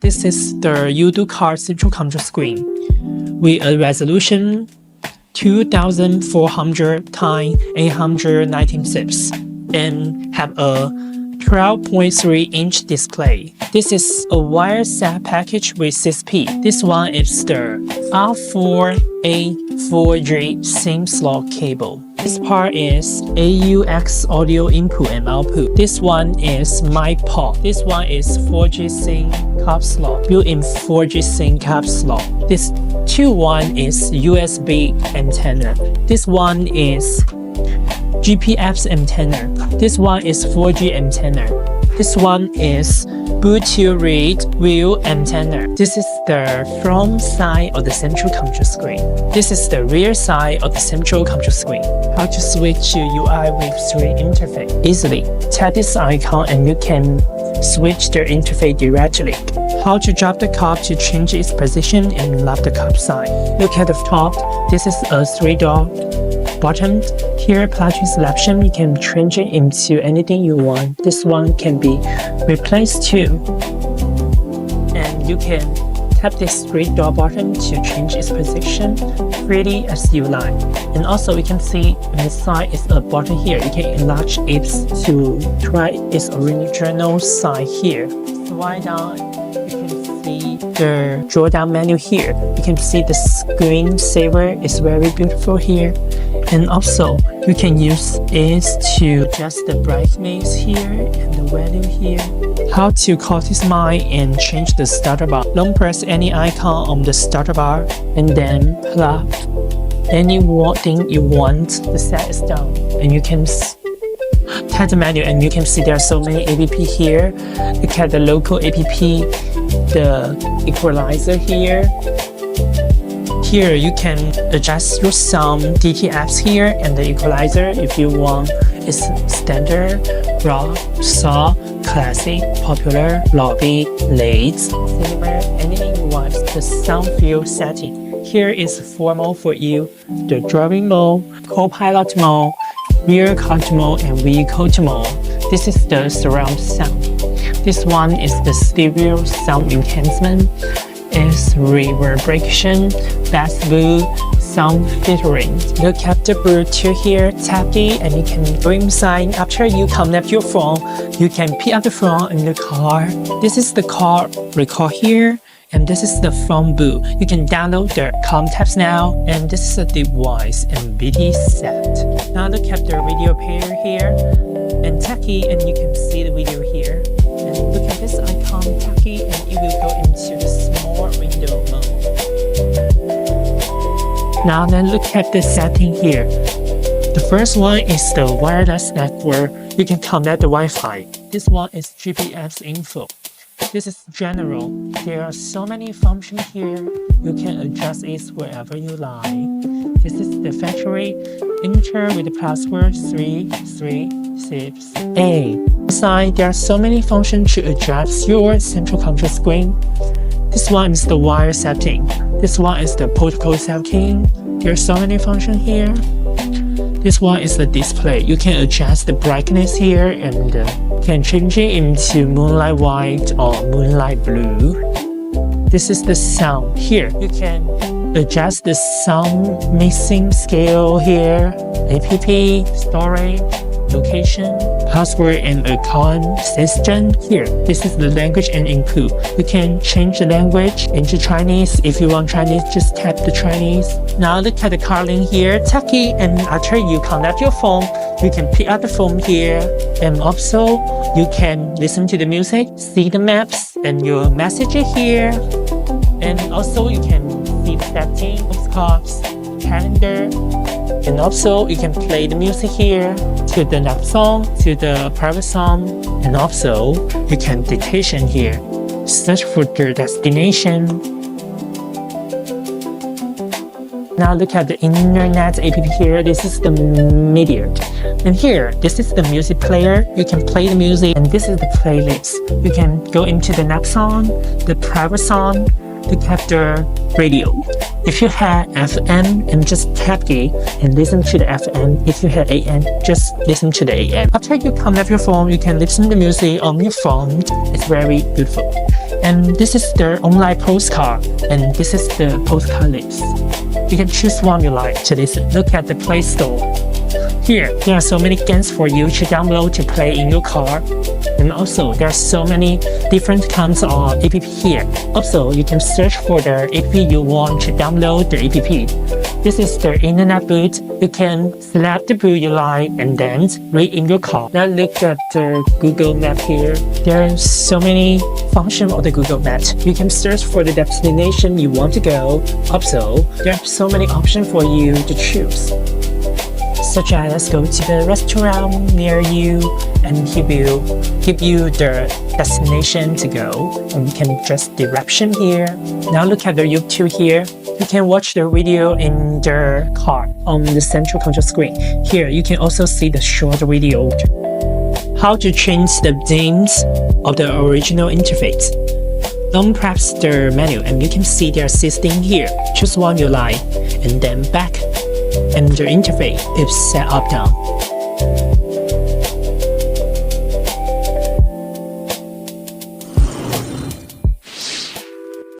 This is the Youducar central control screen with a resolution 2400 x 819 pips and have a 12.3 inch display. This is a wire set package with 6P. This one is the R4A4G SIM slot cable. This part is AUX audio input and output. This one is mic port. This one is 4G SIM card slot, built-in 4G SIM card slot. This one is USB antenna. This one is GPS antenna. This one is 4G antenna. This one is Bluetooth read wheel antenna. This is the front side of the central control screen. This is the rear side of the central control screen. How to switch to UI with 3 interface easily. Tap this icon and you can switch the interface directly. How to drop the cup to change its position and lock the cup side. Look at the top. This is a 3-dot button. Here, plug-in selection, you can change it into anything you want. This one can be replaced too. And you can tap this 3-dot button to change its position freely as you like. And also, you can see on the side is a button here. You can enlarge it to try its original size here. Slide down, you can see the drawdown menu here. You can see the screen saver is very beautiful here. And also, you can use it to adjust the brightness here and the value here. How to customize and change the starter bar. Long press any icon on the starter bar and then plug any thing you want. The set is done. And you can tap the menu and you can see there are so many app here. Look at the local app, the equalizer here. Here you can adjust your some DT apps here and the equalizer if you want. It's standard, raw, saw, classic, popular, lobby, late, cinema, anything you want. The sound field setting. Here is 4 mode for you. The driving mode, co-pilot mode, rear cart mode, and vehicle mode. This is the surround sound. This one is the stereo sound enhancement. Is reverberation, bass boo, sound filtering. Look at the Bluetooth here, tap it and you can go inside. After you connect your phone, you can pick up the phone in the car. This is the car record here, and this is the phone boot. You can download the contacts now, and this is a device and BT set. Now look at the video player here, and tap it and you can see the video here. And look at this icon, tap it and it will go into the small window mode. Now then look at the setting here. The first one is the wireless network. You can connect the Wi-Fi. This one is GPS info. This is general. There are so many functions here. You can adjust it wherever you like. This is the factory. Enter with the password 336A. Inside, there are so many functions to adjust your central control screen. This one is the wire setting. This one is the protocol setting. There are so many functions here. This one is the display. You can adjust the brightness here and can change it into moonlight white or moonlight blue. This is the sound. Here, you can adjust the sound mixing scale here, app, storage, location, password and account system. Here, this is the language and input. You can change the language into Chinese. If you want Chinese, just tap the Chinese. Now look at the car link here, tap it, and after you connect your phone, you can pick up the phone here. And also, you can listen to the music, see the maps, and your message here. And also, you can see the setting, postcards, calendar. And also, you can play the music here to the next song, to the private song. And also, you can dictation here. Search for the destination. Now look at the internet app here. This is the media. And here, this is the music player. You can play the music. And this is the playlist. You can go into the next song, the private song. Look at the radio. If you have FM, and just tap it and listen to the FM. If you have AM, just listen to the AM. After you connect your phone, you can listen to music on your phone. It's very beautiful. And this is the online postcard, and this is the postcard list. You can choose one you like. So look at the Play Store. Here, there are so many games for you to download to play in your car. And also, there are so many different kinds of app here. Also, you can search for the app you want to download the app. This is the internet boot. You can select the boot you like and then read in your car. Now look at the Google Map here. There are so many functions of the Google Map. You can search for the destination you want to go. Also, there are so many options for you to choose, such as go to the restaurant near you and give you the destination to go, and you can adjust direction here. Now look at the YouTube here. You can watch the video in the car on the central control screen. Here you can also see the short video. How to change the themes of the original interface. Don't press the menu and you can see there are 16 here. Choose one you like and then back, and the interface is set up down.